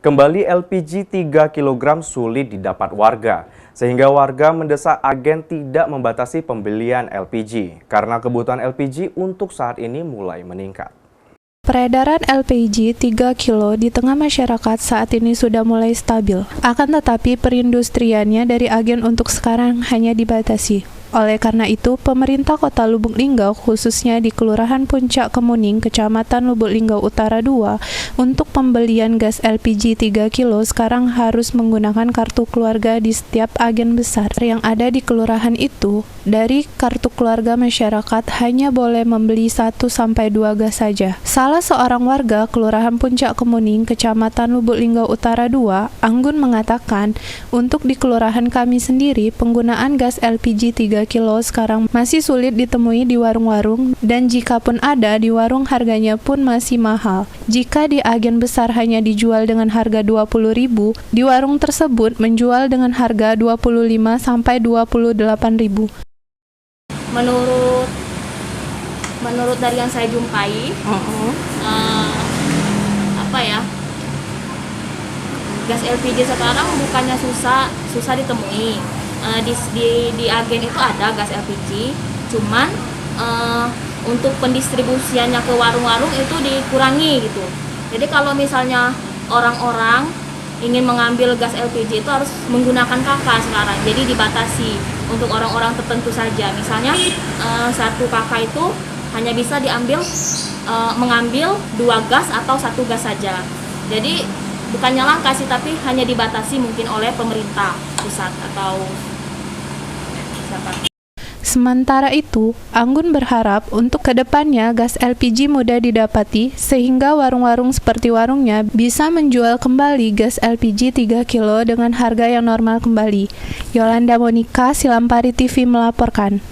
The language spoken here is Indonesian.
Kembali LPG 3 kg sulit didapat warga, sehingga warga mendesak agen tidak membatasi pembelian LPG, karena kebutuhan LPG untuk saat ini mulai meningkat. Peredaran LPG 3 kilo di tengah masyarakat saat ini sudah mulai stabil. Akan tetapi perindustriannya dari agen untuk sekarang hanya dibatasi. Oleh karena itu, pemerintah Kota Lubuk Linggau, khususnya di Kelurahan Puncak Kemuning, Kecamatan Lubuk Linggau Utara 2, untuk pembelian gas LPG 3 kilo sekarang harus menggunakan kartu keluarga di setiap agen besar yang ada di kelurahan itu. Dari kartu keluarga masyarakat hanya boleh membeli 1-2 gas saja. Salah seorang warga Kelurahan Puncak Kemuning, Kecamatan Lubuk Linggau Utara 2, Anggun mengatakan, untuk di kelurahan kami sendiri, penggunaan gas LPG 3 kilo sekarang masih sulit ditemui di warung-warung, dan jika pun ada di warung harganya pun masih mahal. Jika di agen besar hanya dijual dengan harga 20.000, di warung tersebut menjual dengan harga 25-28.000. Menurut dari yang saya jumpai, gas LPG sekarang bukannya susah ditemui. Di agen itu ada gas LPG, cuman untuk pendistribusiannya ke warung-warung itu dikurangi gitu. Jadi kalau misalnya orang-orang ingin mengambil gas LPG itu harus menggunakan KK sekarang, jadi dibatasi untuk orang-orang tertentu saja. Misalnya satu KK itu hanya bisa mengambil 2 gas atau 1 gas saja. Jadi bukannya langka sih, tapi hanya dibatasi mungkin oleh pemerintah pusat atau siapa. Sementara itu, Anggun berharap untuk kedepannya gas LPG mudah didapati sehingga warung-warung seperti warungnya bisa menjual kembali gas LPG 3 kilo dengan harga yang normal kembali. Yolanda Monika, Silampari TV melaporkan.